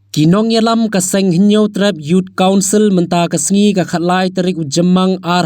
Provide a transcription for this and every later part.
Kinong yalam kaseng hinyo trap youth council menta kasengi ka khatlai tarik ujemang ar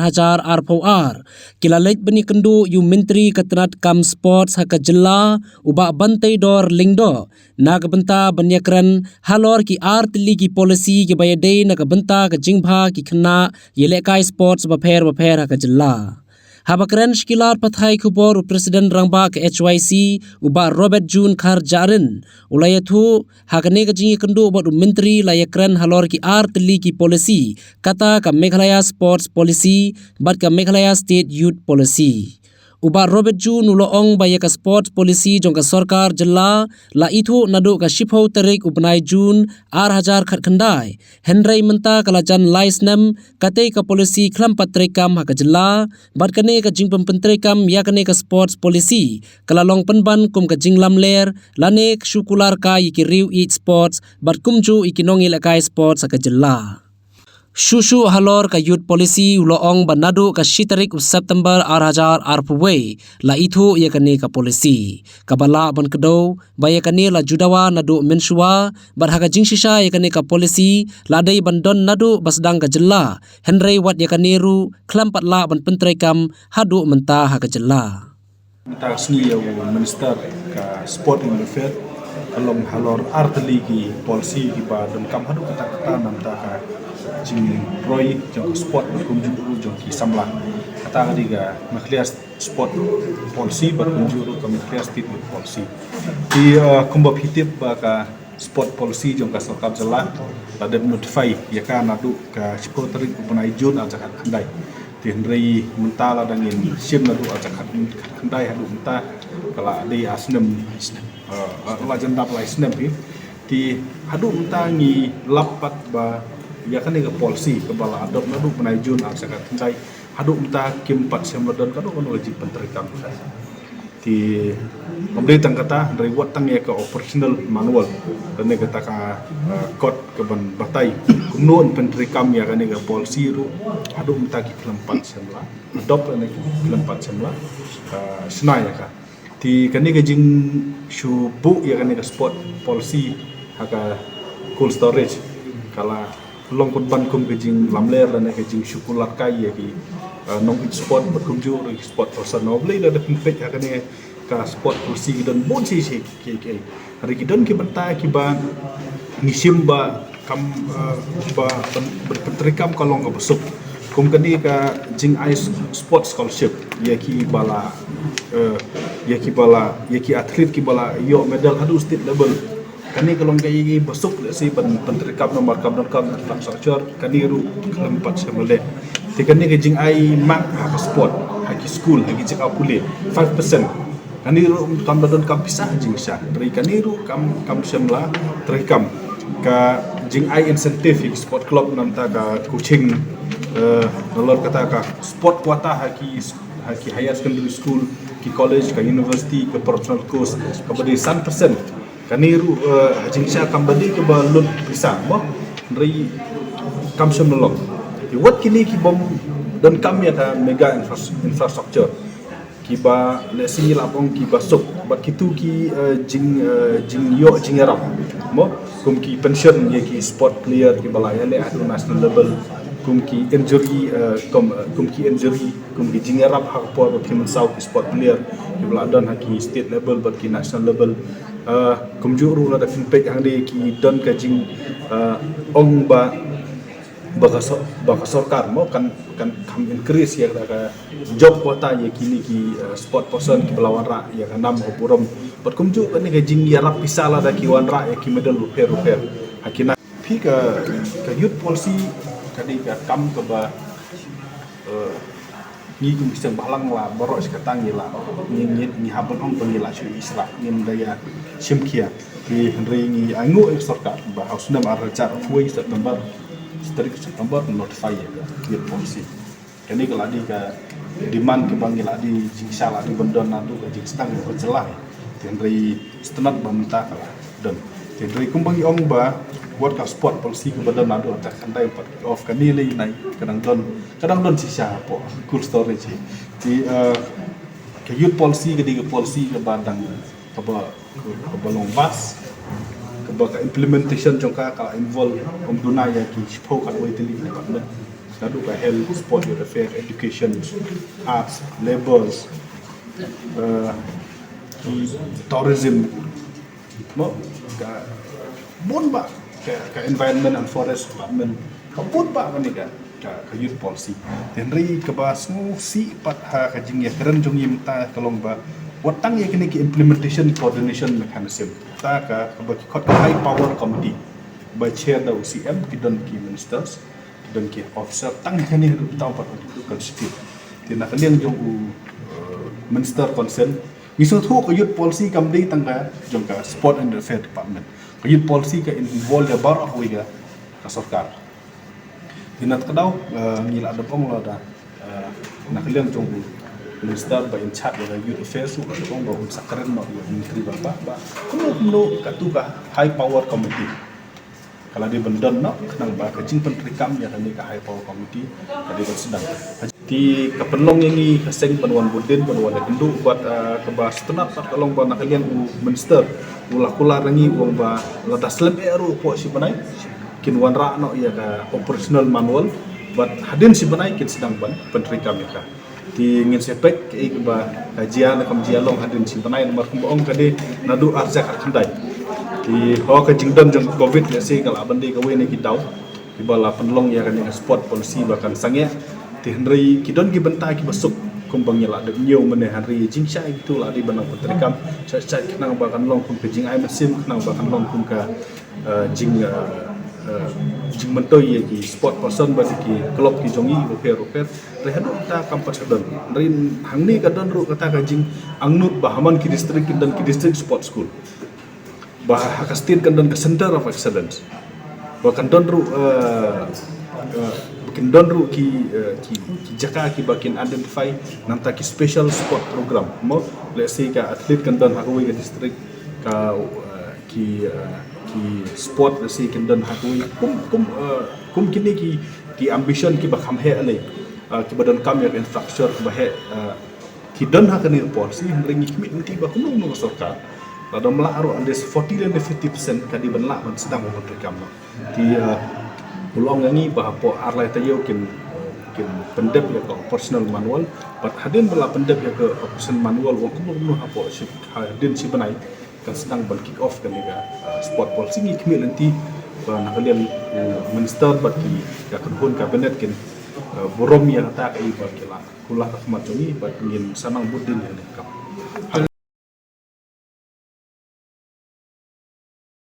kilalet bani kendu yu menteri katrat kam sports haka jela uba bantai dor lingdo naga benta banyakran halor ki tili ki policy ki bayade naga benta ka jingpha ki khna yelekai sports bapher haka jela. Habakren shkilar pathai kubor Presiden Rangba ke HYC uba Robert June Khar Jarin ulayathu hakane ka jingi kendu uba menteri layakren halor ki tili ki policy kata ka Meghalaya Sports Policy bat ka Meghalaya State Youth Policy. Uba Robert June uloong baya ka sports policy jong ka sarkar jela la ithu nadu ka shipho tarik ubnai June khat khandai Henry menta kalajan laisnem kate ka policy khlam patrekam haka jela bat kane ka jingpam pentrekam ya kane ka sports policy kalalong penban kum ka jinglam ler lane syukular ka yikiriu eat sports bat kumju ikinong ilakai sports haka jela. Shushu halor ka youth policy uloong banadu ka shitarik September arpuwe la ithu ya kane ka policy kabala ban kedo baya kane la judawa nadu mensua barhaga jingshisha ya kane ka policy ladai bandon nadu basdang ka jela Henry wat ya kane ru klampat la ban pentrekam hadu menta ha ka jela menta sni ya minister ka sport and welfare along halor artli ki policy ki ba dan kam hadu kata namta ka jing roy jong sport kunjuru jong ki samla kata diga maklias sport policy bar kunjuru ka maklias state policy di kumbab hitip ba ka sport policy jong ka sarkar jela pada notify ya ka nadu ka sekretari upunai jun aja khandai di henry mentala dangin sim nadu aja khandai hadu menta kala di asnem lajan dap laisnem di hadu menta ngi lapat ba ya kan ke polisi kepala adop nadu penajun aksakat sai haduk mta kim 4 semedon kadu kan wajib penterikam di pemerintah kata dari buat tang ya ke operational manual dan ne kata ka kod ke ban batai kunun penterikam ya kan ke polisi ru haduk mta ki 4 semla adop ne 4 semla senai ya ka di kan ke jing syubu ya kan ke sport polisi haka cold storage kala longkot ban kum kejing lamler dan kejing syukulat kai ya ki nong sport berkunjung di sport person noble ada pempek akan ka sport kursi dan bon si ki hari kidon ki benta ki ba nisim ba kam ba berpentrikam kalau nggak besuk kum kani ka jing ice sport scholarship ya ki bala ya ki atlet ki bala yo medal hadu state level kani kalau kaya besok si penterikap nomor kam infrastruktur kani ru keempat semule tikani ke jing ai mak ha sport haki school haki cek apule 5% kani ru kam don kam pisah jing sya dari kani ru kam semla terikam ka jing ai insentif sport club namta ka coaching dollar kata ka sport kuata haki higher secondary school ki college ka university ke professional course kabadi 100% kaniru jingsha kambadi ke balun pisang mo dari kamsum nolong di wat kini ki bom dan kami ada mega infrastruktur ki ba lesi lapong ki basuk bat kitu ki jing arab mo kum ki pension ye ki sport player ki balaya le adu national level kum ki injury kum ki jing arab hak po ki south sport player ki baladan haki state level bat ki national level kumjuru ada fintech yang di ki don kajing ong ba sarkar mau kan kam increase ya ka job kuota ya kini ki sport person ki pelawan ra ya kanam opurom bat kumju kan kajing ya rap pisala da ki wan ra ya ki medal rupiah hakina pi ka youth policy kadi ka kam ke ba ni kum bisa balang la borok sekatang la ni habon ong pengila syu isra ni daya simkia di henry ni angu eksorka ba hausnam arca fuai September notify ya polisi kini kalau di ka demand ke bangila di jingsala di bendon nadu ke jingstang berjelah henry setenat bamta dan henry kumbangi ong ba buat ka sport polisi ke bendon nadu tak kandai off kanili nai kadang don sisa po cool storage di ke youth policy ke di polisi ke bandang ke balong bas ke ka implementation jong ka involve dunaya ki shpo ka wai tili department kadu ka health sport welfare education arts labors tourism mo ka bon ba ka environment and forest department ka bon ba ni ka youth policy tenri ka ba si pat ha ka jing ya keren jong yim ta kalong ba watang ya kini ki implementation coordination mechanism ta ka ba ki khot high power committee by chair da UCM ki don ki ministers ki don ki officer tang kini ta pat itu constitute tina kalian jong minister concern miso thu ko youth policy kam dei tang ka jong ka sport and welfare department ko youth policy ka involve ya bar of wiga ka sarkar dinat kadaw ngila ada pong la da nakalian jong minister ba in charge of youth affairs ko pong ba sakren no menteri ba kuno katuka high power committee kalau di bendon no kenang ba kacing pentrikam ya kami ka high power committee tadi sedang di kepenlong ini kaseng penuan budin penuan kendu buat kebas tenap tolong ba nakalian minister ulah kula rangi wong ba ladas lem eru po si banai kinwan ra no ya ka operational manual buat hadin si banai kin sedang ban pentrikam ya ka di ngin sepek ke ba kajian kam jialong hadin si banai nomor kumbong kade nadu arzak kandai di ho ka jingdon jeng covid ya si kala bandi ka we ni kidau di bala penlong ya kan sport policy bahkan sangya di henry kidon ki benta ki besuk kumbang ya la de nyu mene hari jingsa gitu la di banang pentrikam cai kenang bahkan long kum ke jing ai mesim kenang bahkan long kum ka jing mentoy ki sport person ba ki klub ki jongi roper rehadu ta kampat sedon rin hangni kadon ru kata ka jing angnut bahaman ki district sport school bah hakastin kan ke center of excellence bahkan donru bikin donru ki jaka ki bakin identify nanta ki special sport program mo let's say ka atlet kan don hakui ke district ka ki sport let's say kan don hakui kum kini ki ambition ki bakham he alai ki badan kam ya infrastructure ki bahe ki don hakani policy ringi kimi nanti ba kunung no sarkar ada melaru andes 40 dan 50% kadi benla man sedang memperkam di ulong ngi bahwa arlai tayo kin pendep ya ke operational manual but hadin bela pendep ya ke operational manual wong kuno hapo si hadin si benai kan sedang ban kick off kan ya sport policy ngi kimi nanti nak kalian minister bagi ya kunhun kabinet kin borom ya ta kai ba kila kula khmat ni ba ngin sanang budin ya kap